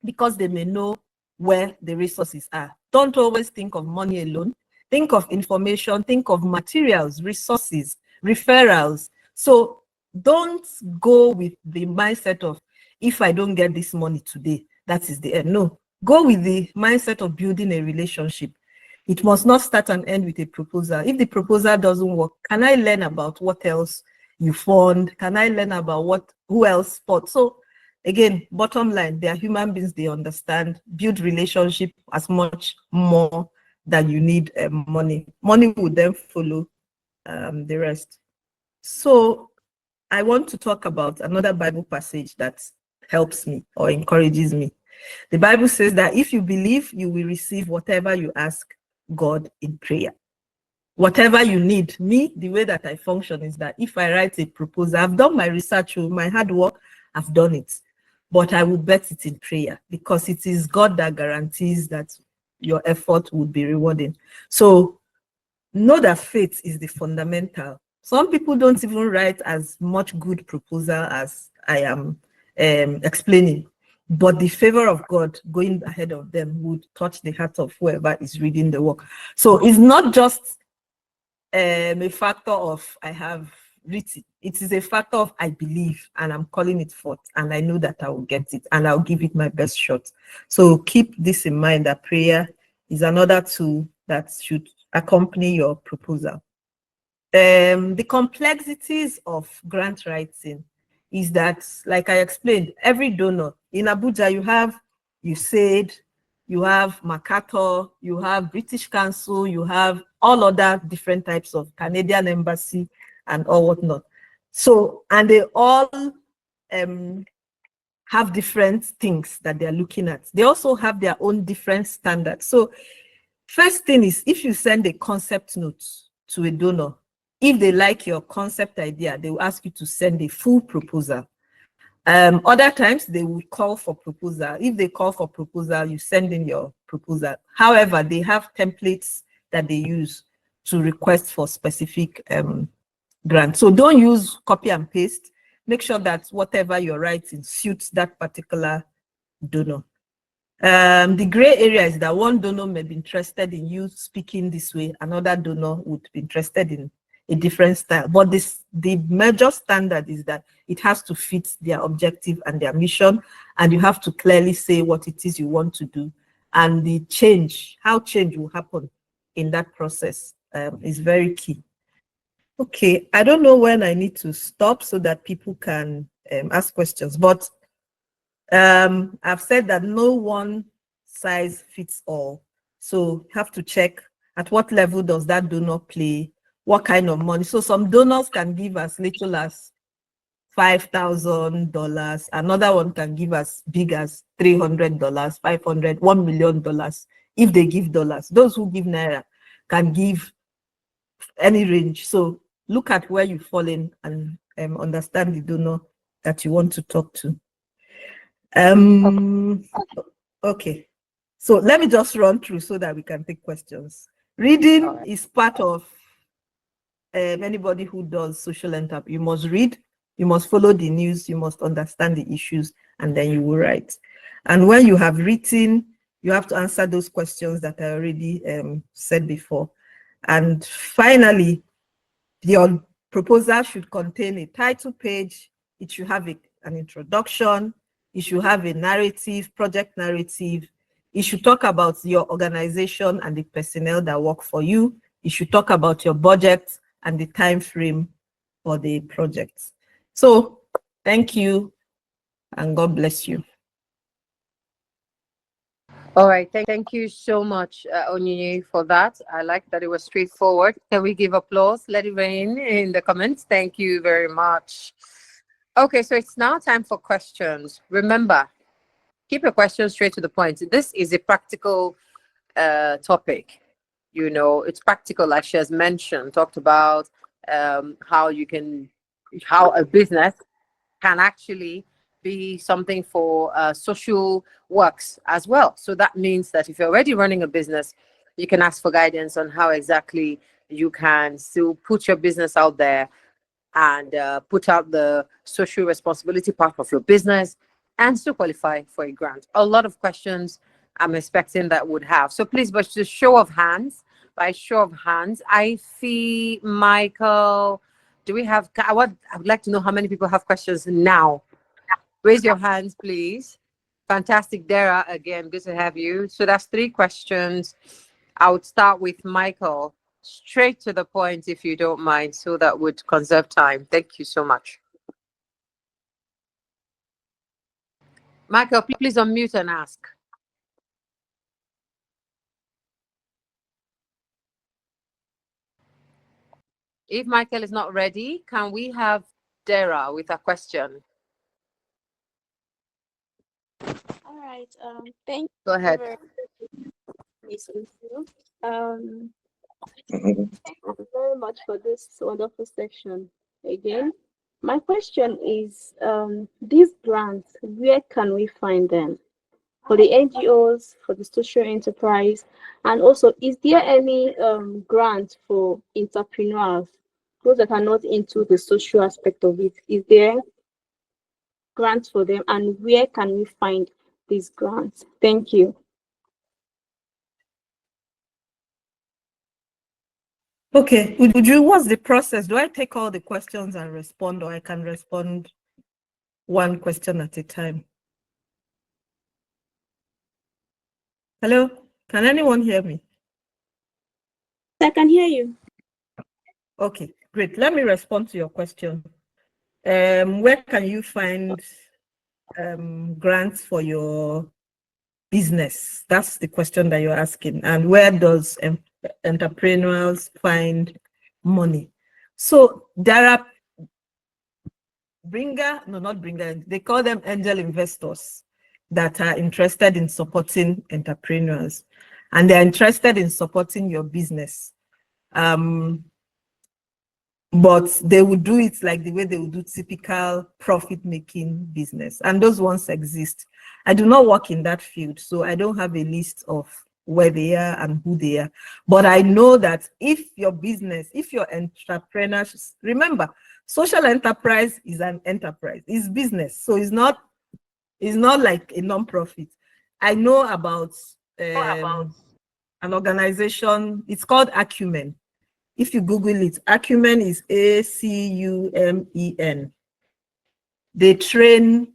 because they may know where the resources are. Don't always think of money alone. Think of information, think of materials, resources, referrals. So don't go with the mindset of, if I don't get this money today, that is the end. No, go with the mindset of building a relationship. It must not start and end with a proposal. If the proposal doesn't work, can I learn about what else you fund? Can I learn about who else fought? So again, bottom line, they are human beings, they understand. Build relationship as much more than you need money. Money will then follow the rest. So I want to talk about another Bible passage that helps me or encourages me. The Bible says that if you believe, you will receive whatever you ask God in prayer. Whatever you need. Me, the way that I function is that if I write a proposal, I've done my research, my hard work, I've done it. But I will bet it in prayer, because it is God that guarantees that your effort would be rewarding. So know that faith is the fundamental. Some people don't even write as much good proposal as I am explaining, but the favor of God going ahead of them would touch the heart of whoever is reading the work. So it's not just a factor of I have written. It is a factor of I believe, and I'm calling it forth, and I know that I will get it, and I'll give it my best shot. So keep this in mind, that prayer is another tool that should accompany your proposal. The complexities of grant writing is that, like I explained, every donor in Abuja, you have USAID, you have MacArthur, you have British Council, you have all other different types of Canadian Embassy and all whatnot. So, and they all have different things that they're looking at. They also have their own different standards. So first thing is, if you send a concept note to a donor, if they like your concept idea, they will ask you to send a full proposal. Other times they will call for proposal. If they call for proposal, you send in your proposal. However, they have templates that they use to request for specific grant. So don't use copy and paste. Make sure that whatever you're writing suits that particular donor. The gray area is that one donor may be interested in you speaking this way, another donor would be interested in a different style. But the major standard is that it has to fit their objective and their mission, and you have to clearly say what it is you want to do. And the change, how change will happen in that process is very key. Okay, I don't know when I need to stop so that people can ask questions, but I've said that no one size fits all. So you have to check at what level does that donor play, what kind of money. So some donors can give as little as $5,000. Another one can give as big as $300, $500, $1 million if they give dollars. Those who give naira can give any range. So look at where you fall in and understand the donor that you want to talk to. Okay, so let me just run through so that we can take questions. Reading is part of anybody who does social enterprise. You must read, you must follow the news, you must understand the issues, and then you will write. And when you have written, you have to answer those questions that I already said before. And finally, your proposal should contain a title page. It should have an introduction. It should have a narrative, project narrative. It should talk about your organization and the personnel that work for you. It should talk about your budget and the time frame for the project. So thank you and God bless you. All right, thank you so much, Onyinye, for that. I like that it was straightforward. Can we give applause? Let it rain in the comments. Thank you very much. Okay, so it's now time for questions. Remember, keep your questions straight to the point. This is a practical topic. You know, it's practical, like she has mentioned, talked about how a business can actually be something for social works as well. So that means that if you're already running a business, you can ask for guidance on how exactly you can still put your business out there and put out the social responsibility part of your business and still qualify for a grant. A lot of questions I'm expecting that would have. So please, but just show of hands, by show of hands, I see Michael. Do we have, I would like to know how many people have questions now. Raise your hands, please. Fantastic, Dara, again, good to have you. So that's 3 questions. I would start with Michael. Straight to the point, if you don't mind, so that would conserve time. Thank you so much. Michael, please unmute and ask. If Michael is not ready, can we have Dara with a question? All right. Thank Go ahead. you very much for this wonderful section again. My question is, these grants, where can we find them? For the NGOs, for the social enterprise, and also, is there any grant for entrepreneurs, those that are not into the social aspect of it? Is there grants for them, and where can we find these grants? Thank you. Okay, would you, what's the process? Do I take all the questions and respond, or I can respond one question at a time? Hello, can anyone hear me? I can hear you. Okay, great. Let me respond to your question. Where can you find grants for your business? That's the question that you're asking. And where does entrepreneurs find money? So there are they call them angel investors that are interested in supporting entrepreneurs, and they're interested in supporting your business. But they would do it like the way they would do typical profit-making business. And those ones exist. I do not work in that field, so I don't have a list of where they are and who they are. But I know that if your business, if your entrepreneurs, remember, social enterprise is an enterprise, it's business. So it's not like a non-profit. I know about an organization, it's called Acumen. If you Google it, Acumen is ACUMEN. They train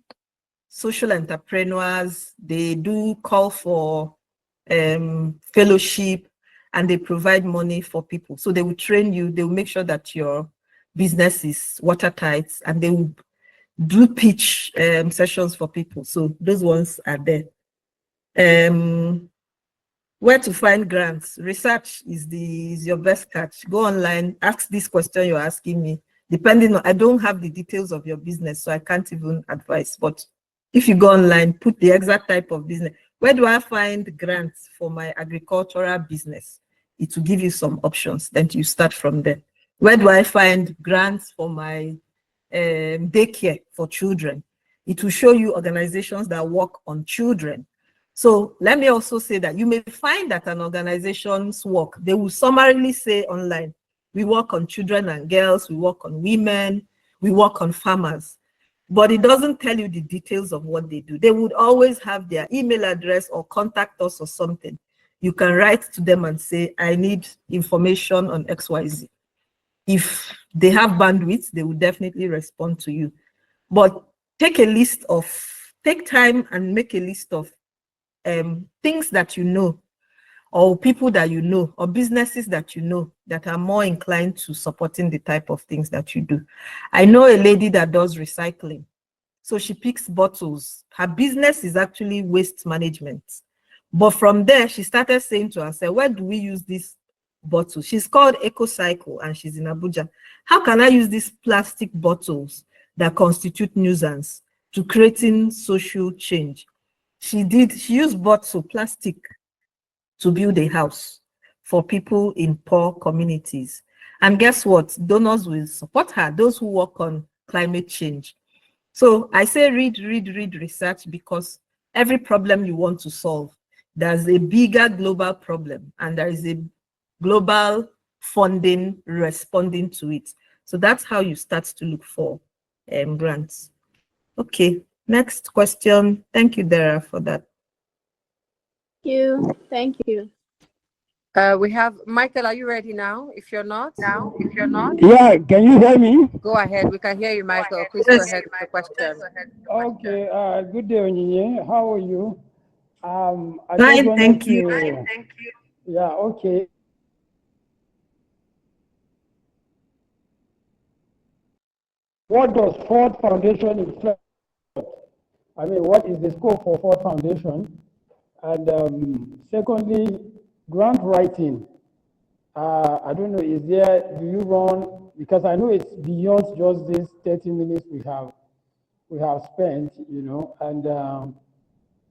social entrepreneurs, they do call for fellowship, and they provide money for people. So they will train you, they will make sure that your business is watertight, and they will do pitch sessions for people. So those ones are there. Where to find grants? Research is your best catch. Go online, ask this question you're asking me. Depending on, I don't have the details of your business, so I can't even advise. But if you go online, put the exact type of business. Where do I find grants for my agricultural business? It will give you some options. Then you start from there. Where do I find grants for my daycare for children? It will show you organizations that work on children. So let me also say that you may find that an organization's work, they will summarily say online, we work on children and girls, we work on women, we work on farmers, but it doesn't tell you the details of what they do. They would always have their email address or contact us or something. You can write to them and say, I need information on XYZ. If they have bandwidth, they will definitely respond to you. But take time and make a list of things that you know, or people that you know, or businesses that you know that are more inclined to supporting the type of things that you do. I know a lady that does recycling. So she picks bottles. Her business is actually waste management. But from there, she started saying to herself, where do we use this bottle? She's called EcoCycle and she's in Abuja. How can I use these plastic bottles that constitute nuisance to creating social change? She used plastic to build a house for people in poor communities. And guess what? Donors will support her, those who work on climate change. So I say read research, because every problem you want to solve, there's a bigger global problem and there is a global funding responding to it. So that's how you start to look for grants. Okay, next question. Thank you, Dara, for that. Thank you. We have Michael. Are you ready now? If you're not, Yeah, can you hear me? go ahead. We can hear you, Michael. Please go ahead with the question. Okay. Good day, Onyinye. How are you? I Fine, just wanted thank you. to. Yeah. Okay. What does Ford Foundation in I mean, what is the scope for Ford Foundation? And secondly, grant writing. I don't know, do you run, because I know it's beyond just this 30 minutes we have spent, you know, and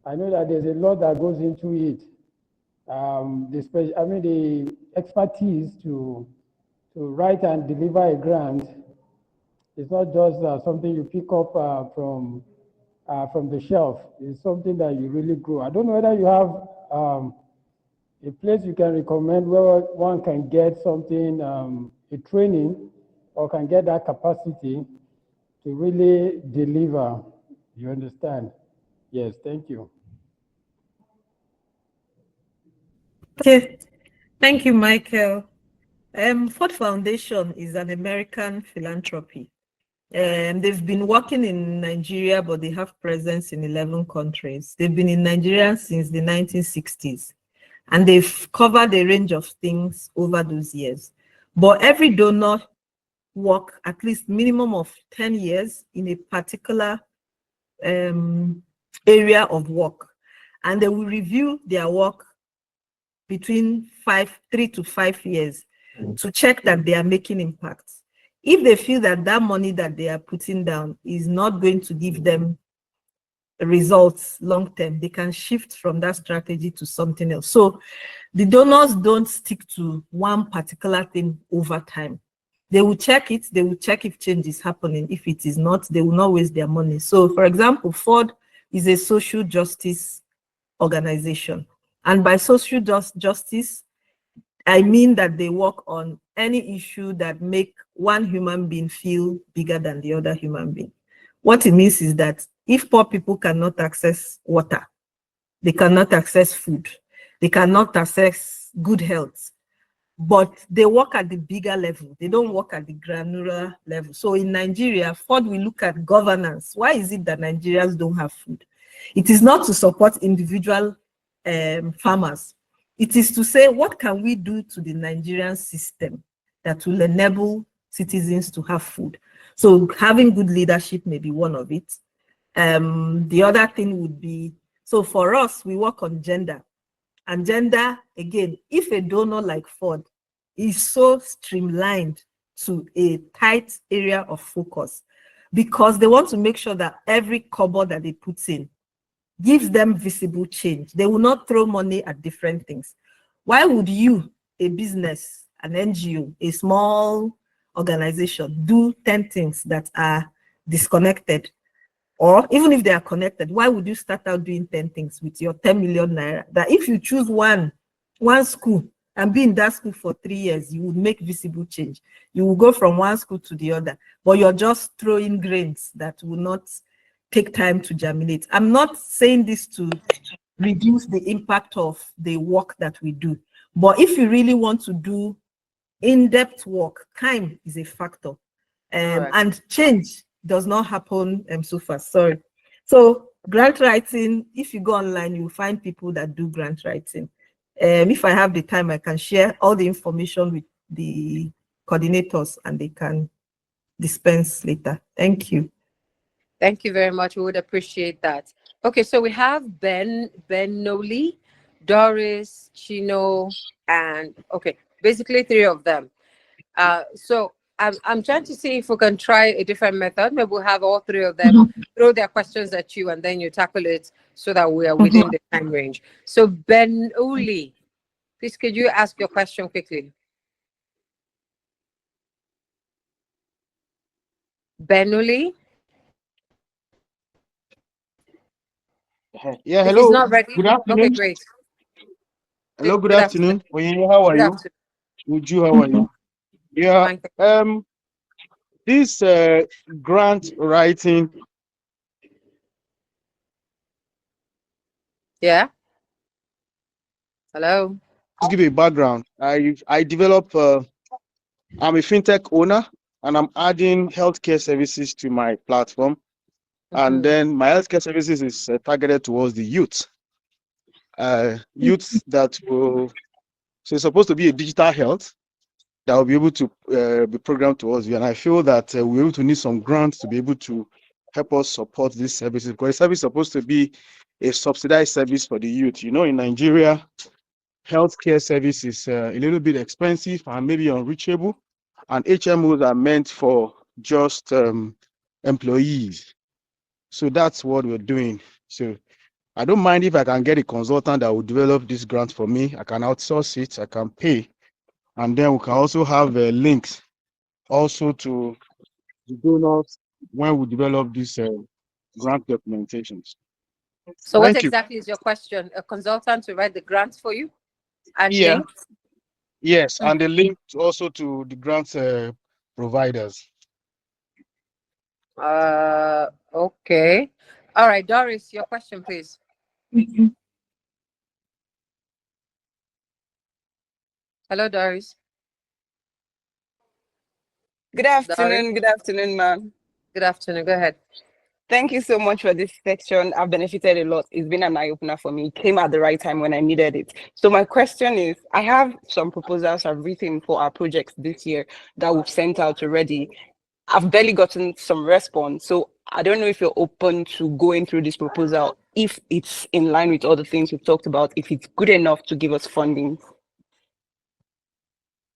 I know that there's a lot that goes into it. The expertise to write and deliver a grant. It's not just something you pick up from the shelf. It's something that you really grow. I don't know whether you have a place you can recommend where one can get something, a training, or can get that capacity to really deliver. You understand? Yes, thank you. Okay, thank you, Michael. Ford Foundation is an American philanthropy. They've been working in Nigeria, but they have presence in 11 countries. They've been in Nigeria since the 1960s, and they've covered a range of things over those years. But every donor work at least minimum of 10 years in a particular area of work, and they will review their work between 3 to 5 years to check that they are making impacts. If they feel that that money that they are putting down is not going to give them results long term, they can shift from that strategy to something else. So the donors don't stick to one particular thing over time. They will check it, they will check if change is happening. If it is not, they will not waste their money. So for example, Ford is a social justice organization. And by social justice, I mean that they work on any issue that make one human being feel bigger than the other human being. What it means is that if poor people cannot access water, they cannot access food, they cannot access good health, but they work at the bigger level. They don't work at the granular level. So in Nigeria, Ford, we look at governance. Why is it that Nigerians don't have food? It is not to support individual farmers. It is to say, what can we do to the Nigerian system that will enable citizens to have food? So having good leadership may be one of it. The other thing would be, so for us, we work on gender. And gender, again, if a donor like Ford is so streamlined to a tight area of focus, because they want to make sure that every kobo that they put in gives them visible change. They will not throw money at different things. Why would you, a business, an NGO, a small organization, do 10 things that are disconnected? Or even if they are connected, why would you start out doing 10 things with your 10 million naira? That if you choose one school and be in that school for 3 years, you would make visible change. You will go from one school to the other, but you're just throwing grains that will not take time to germinate. I'm not saying this to reduce the impact of the work that we do, but if you really want to do in-depth work, time is a factor. And change does not happen so fast. Sorry. So grant writing, if you go online, you'll find people that do grant writing. If I have the time, I can share all the information with the coordinators and they can dispense later. Thank you. Thank you very much. We would appreciate that. Okay, so we have Ben Noli, Doris, Chino, and okay, basically 3 of them. So I'm trying to see if we can try a different method. Maybe we'll have all 3 of them throw their questions at you and then you tackle it so that we are within the time range. So Ben Uli, please could you ask your question quickly? Ben Uli? Yeah, If he's hello. not ready, Good okay, afternoon. great. Hello, good Good afternoon. afternoon. Onyinye, how are Good you? afternoon. Uju, how are you? Yeah, Fine, thank you. this grant writing, Yeah. Hello. just give you a background. I develop, I'm a fintech owner and I'm adding healthcare services to my platform. And then my healthcare services is targeted towards the youth. Youth that will, so it's supposed to be a digital health that will be able to be programmed towards you. And I feel that we're able to need some grants to be able to help us support these services, because the service is supposed to be a subsidized service for the youth. You know, in Nigeria, healthcare service is a little bit expensive and maybe unreachable, and HMOs are meant for just employees. So that's what we're doing. So I don't mind if I can get a consultant that will develop this grant for me. I can outsource it, I can pay. And then we can also have links also to the donors when we develop these grant documentations. So what Thank you. exactly is your question? A consultant to write the grants for you and Yeah. links? Yes, and the link also to the grant providers. Okay. All right, Doris, your question, please. Hello, Doris. Good afternoon, ma'am. Good afternoon. Go ahead. Thank you so much for this section. I've benefited a lot. It's been an eye-opener for me. It came at the right time when I needed it. So my question is, I have some proposals I've written for our projects this year that we've sent out already. I've barely gotten some response. So I don't know if you're open to going through this proposal, if it's in line with all the things we've talked about, if it's good enough to give us funding.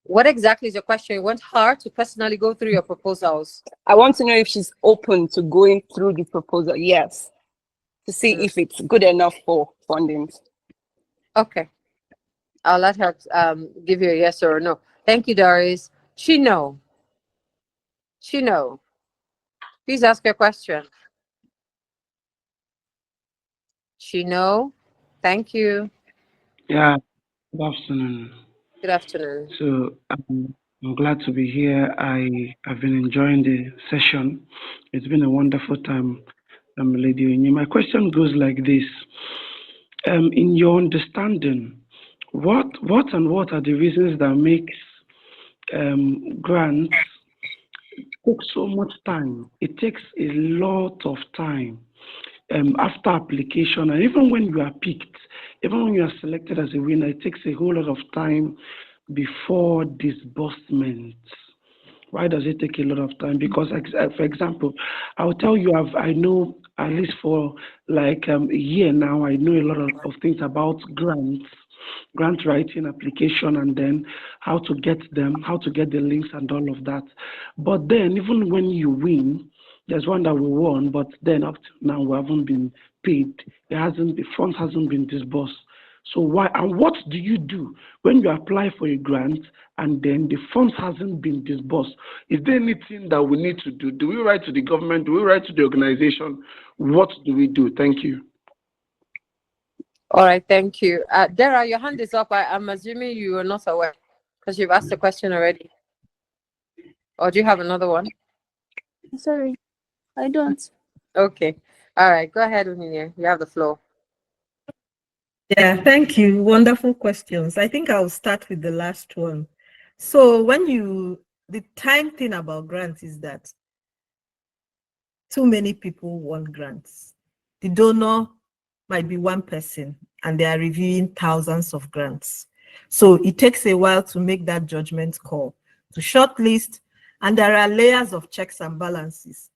What exactly is your question? You want her to personally go through your proposals? I want to know if she's open to going through this proposal. Yes. To see if it's good enough for funding. Okay. I'll let her give you a yes or a no. Thank you, Doris. Chino. Please ask your question. Chino. Thank you. Yeah, good afternoon. Good afternoon. So I'm glad to be here. I've been enjoying the session. It's been a wonderful time, Lady Onye. My question goes like this. In your understanding, what are the reasons that makes grants take so much time? It takes a lot of time after application, and even when you are picked, even when you are selected as a winner, it takes a whole lot of time before disbursement. Why does it take a lot of time? Because, for example, I'll tell you, I know at least for like a year now, I know a lot of things about grants, grant writing, application, and then how to get them, how to get the links and all of that. But then, even when you win, there's one that we won, but then up to now we haven't been paid. The funds hasn't been disbursed. So why and what do you do when you apply for a grant and then the funds hasn't been disbursed? Is there anything that we need to do? Do we write to the government? Do we write to the organization? What do we do? Thank you. All right, thank you. Dara, your hand is up. I'm assuming you are not aware because you've asked the question already. Or do you have another one? Sorry, I don't. Okay. All right, go ahead, Onyinye. You have the floor. Yeah, thank you. Wonderful questions. I think I'll start with the last one. So the time thing about grants is that too many people want grants. The donor might be one person and they are reviewing thousands of grants. So it takes a while to make that judgment call, to shortlist, and there are layers of checks and balances.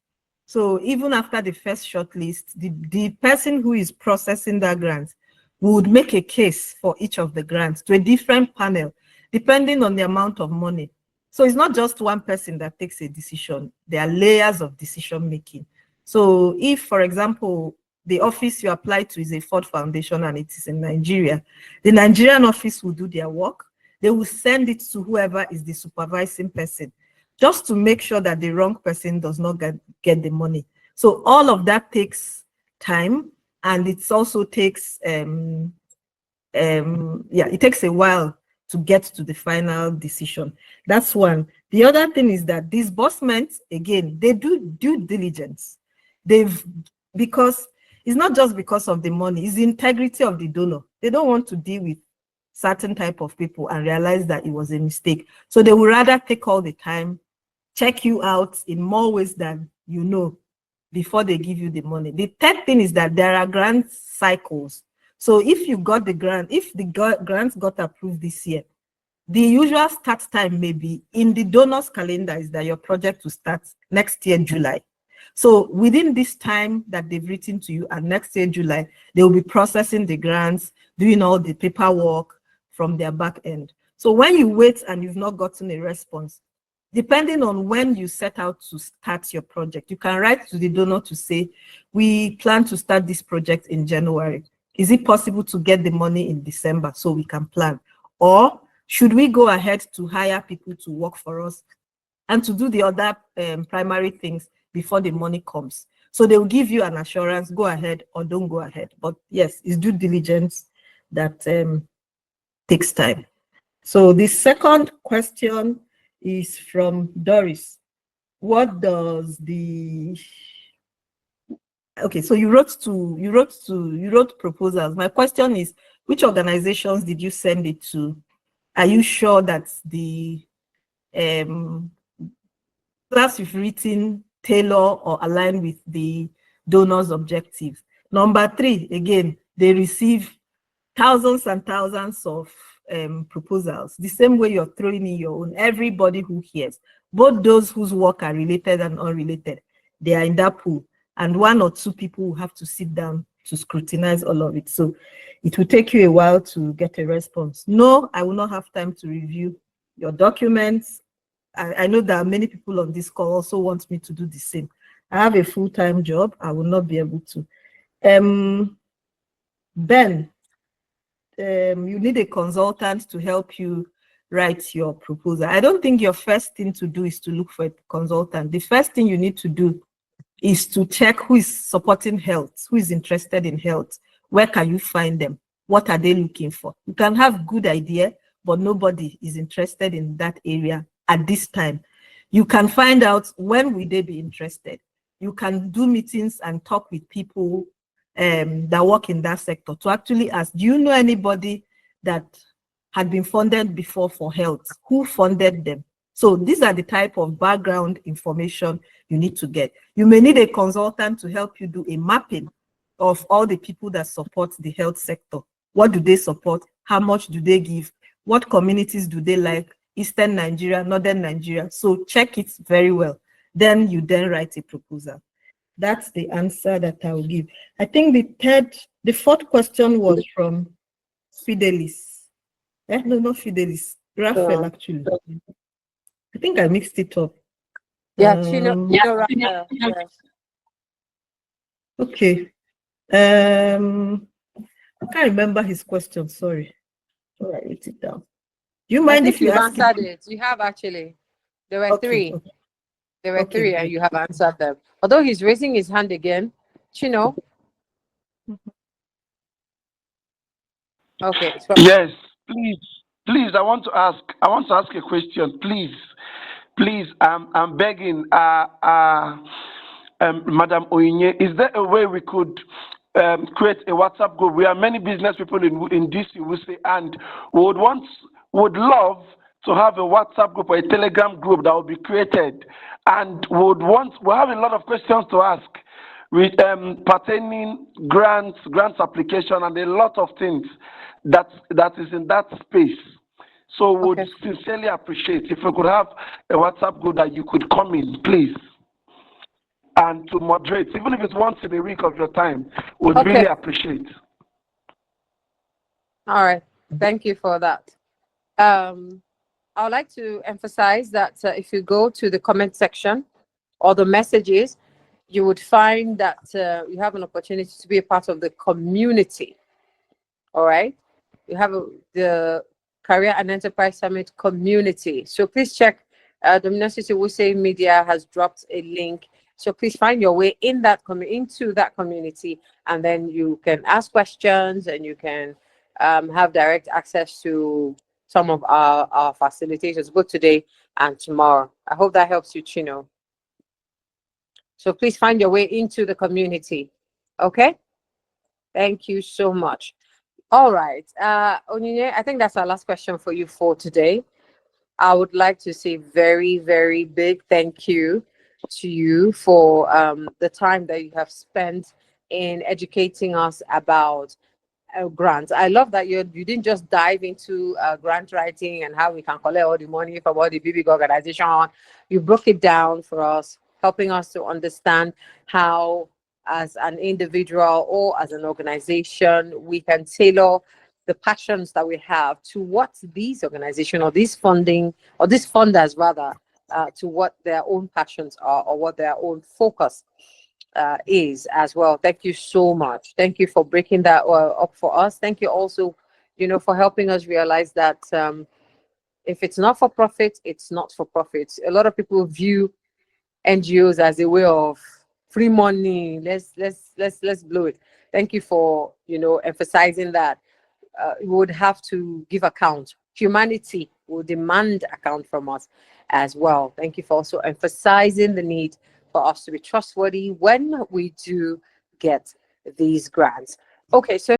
So even after the first shortlist, the person who is processing that grant would make a case for each of the grants to a different panel, depending on the amount of money. So it's not just one person that takes a decision. There are layers of decision making. So if, for example, the office you apply to is a Ford Foundation and it is in Nigeria, the Nigerian office will do their work. They will send it to whoever is the supervising person, just to make sure that the wrong person does not get the money. So all of that takes time, and it also takes it takes a while to get to the final decision. That's one. The other thing is that disbursements, again, they do due diligence. Because it's not just because of the money, it's the integrity of the donor. They don't want to deal with certain type of people and realize that it was a mistake. So they would rather take all the time, check you out in more ways than you know before they give you the money. The third thing is that there are grant cycles. So if you got the grant, if the grants got approved this year, the usual start time may be in the donor's calendar is that your project will start next year, July. So within this time that they've written to you and next year, July, they will be processing the grants, doing all the paperwork from their back end. So when you wait and you've not gotten a response, depending on when you set out to start your project, you can write to the donor to say, we plan to start this project in January. Is it possible to get the money in December so we can plan? Or should we go ahead to hire people to work for us and to do the other primary things before the money comes? So they will give you an assurance, go ahead or don't go ahead. But yes, it's due diligence that takes time. So the second question is from Doris. What does the okay, so you wrote proposals. My question is, which organizations did you send it to? Are you sure that the class you've written tailor or align with the donor's objectives? Number 3, again, they receive thousands and thousands of proposals, the same way you're throwing in your own. Everybody who hears, both those whose work are related and unrelated, they are in that pool, and 1 or 2 people will have to sit down to scrutinize all of it. So it will take you a while to get a response. No, I will not have time to review your documents. I know that many people on this call also want me to do the same. I have a full-time job. I will not be able to. Ben, you need a consultant to help you write your proposal. I don't think your first thing to do is to look for a consultant. The first thing you need to do is to check who is supporting health, who is interested in health. Where can you find them? what are they looking for. You can have good idea, but nobody is interested in that area at this time. You can find out when will they be interested. You can do meetings and talk with people that work in that sector to actually ask, do you know anybody that had been funded before for health? Who funded them? So these are the type of background information you need to get. You may need a consultant to help you do a mapping of all the people that support the health sector. What do they support? How much do they give? What communities do they like? Eastern Nigeria, Northern Nigeria. So check it very well. Then you write a proposal. That's the answer that I will give. I think the fourth question was from Fidelis. No, not Fidelis. Raphael, actually. I think I mixed it up. Yeah, Chino, Raphael. Yeah. Okay. I can't remember his question. Sorry. So I wrote it down. Do you mind if you you've ask answered it? You have actually. There were three. Okay. There were Okay, three, good. and you have answered them. Although he's raising his hand again, Chino. Okay. So Yes, please, I want to ask a question, please, I'm begging, Madam Onyinye, is there a way we could create a WhatsApp group? We are many business people in DC, we say, and would love to have a WhatsApp group or a Telegram group that will be created, and we have a lot of questions to ask with pertaining grants application, and a lot of things that is in that space. So would sincerely appreciate if we could have a WhatsApp group that you could come in, please, and to moderate, even if it's once in a week of your time, would really appreciate. All right. Thank you for that. I would like to emphasize that if you go to the comment section or the messages, you would find that you have an opportunity to be a part of the community. All right. You have the Career and Enterprise Summit community. So please check. Dominion City Wuse Media has dropped a link. So please find your way in that into that community, and then you can ask questions and you can have direct access to some of our facilitators, both today and tomorrow. I hope that helps you, Chino. So please find your way into the community. Okay? Thank you so much. All right. Onyinye, I think that's our last question for you for today. I would like to say very, very big thank you to you for the time that you have spent in educating us about grants. I love that you didn't just dive into grant writing and how we can collect all the money from all the big organization. You broke it down for us, helping us to understand how, as an individual or as an organization, we can tailor the passions that we have to what these organizations or these funding or these funders rather to what their own passions are or what their own focus is as well. Thank you so much. Thank you for breaking that up for us. Thank you also, for helping us realize that if it's not for profit, it's not for profit. A lot of people view NGOs as a way of free money. Let's blow it. Thank you for emphasizing that. We would have to give account. Humanity will demand account from us as well. Thank you for also emphasizing the need for us to be trustworthy when we do get these grants. Okay, so